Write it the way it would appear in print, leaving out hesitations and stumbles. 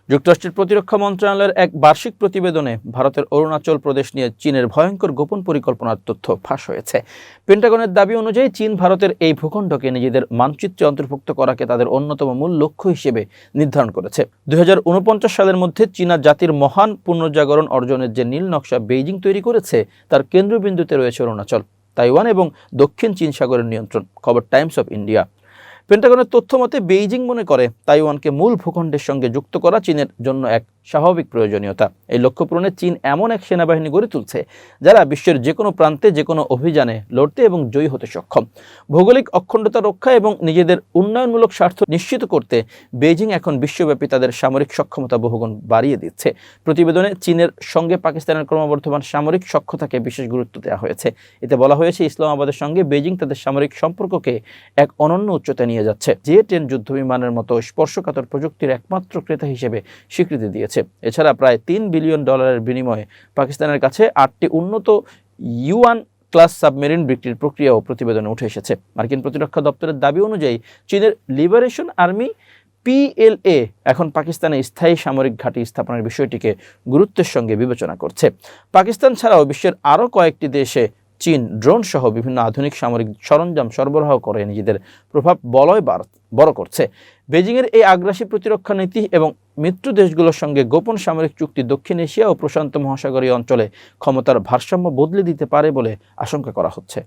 যুক্তরাষ্ট্রের প্রতিরক্ষা মন্ত্রণালয়ের এক বার্ষিক প্রতিবেদনে ভারতের অরুণাচল প্রদেশ নিয়ে চীনের ভয়ঙ্কর গোপন পরিকল্পনার তথ্য ফাঁস হয়েছে। পেন্টাগনের দাবি অনুযায়ী চীন ভারতের এই ভূখণ্ডকে নিজেদের মানচিত্রে অন্তর্ভুক্ত করাকে তাদের অন্যতম মূল লক্ষ্য হিসেবে নির্ধারণ করেছে। 2049 সালের মধ্যে চীনা জাতির মহান পুনর্জাগরণ অর্জনের যে নীল নকশা বেইজিং তৈরি করেছে তার কেন্দ্রবিন্দুতে রয়েছে অরুণাচল, তাইওয়ান এবং দক্ষিণ চীন সাগরের নিয়ন্ত্রণ। খবর টাইমস অফ ইন্ডিয়া। পেন্টাগনের তথ্য মতে বেইজিং মনে করে তাইওয়ানকে মূল ভূখণ্ডের সঙ্গে যুক্ত করা চীনের জন্য এক স্বাভাবিক প্রয়োজনীয়তা। এই লক্ষ্য পূরণে চীন এমন এক সেনাবাহিনী গড়ে তুলছে যারা বিশ্বের যে কোনো প্রান্তে যে কোনো অভিযানে লড়তে এবং জয়ী হতে সক্ষম। ভৌগোলিক অখণ্ডতা রক্ষা এবং নিজেদের উন্নয়নমূলক স্বার্থ নিশ্চিত করতে বেইজিং এখন বিশ্বব্যাপী তাদের সামরিক সক্ষমতা বহুগুণ বাড়িয়ে দিচ্ছে। প্রতিবেদনে চীনের সঙ্গে পাকিস্তানের ক্রমবর্ধমান সামরিক সক্ষতাকে বিশেষ গুরুত্ব দেওয়া হয়েছে। এতে বলা হয়েছে ইসলামাবাদের সঙ্গে বেইজিং তাদের সামরিক সম্পর্ককে এক অনন্য উচ্চতায় নিয়ে যাচ্ছে। জে-10 যুদ্ধবিমানের মতো স্পর্শকাতর প্রযুক্তির একমাত্র ক্রেতা হিসেবে স্বীকৃতি দিয়েছে। এছাড়া প্রায় $3 বিলিয়ন বিনিময়ে পাকিস্তানের কাছে 8টি উন্নত ইউয়ান ক্লাস সাবমেরিন বিক্রির প্রক্রিয়াও প্রতিবেদনে উঠে এসেছে। মার্কিন প্রতিরক্ষা দপ্তরের দাবি অনুযায়ী চীনের লিবারেশন আর্মি PLA এখন পাকিস্তানে স্থায়ী সামরিক ঘাঁটি স্থাপনের বিষয়টিকে গুরুত্বের সঙ্গে বিবেচনা করছে। পাকিস্তান ছাড়াও বিশ্বের আরও কয়েকটি দেশে চীন ড্রোন সহ বিভিন্ন আধুনিক সামরিক সরঞ্জাম সরবরাহ করে নিজেদের প্রভাব বড় করছে। বেজিংয়ের এই আগ্রাসী প্রতিরক্ষা নীতি এবং মিত্র দেশগুলোর সঙ্গে গোপন সামরিক চুক্তি দক্ষিণ এশিয়া ও প্রশান্ত মহাসাগরীয় অঞ্চলে ক্ষমতার ভারসাম্য বদলে দিতে পারে বলে আশঙ্কা করা হচ্ছে।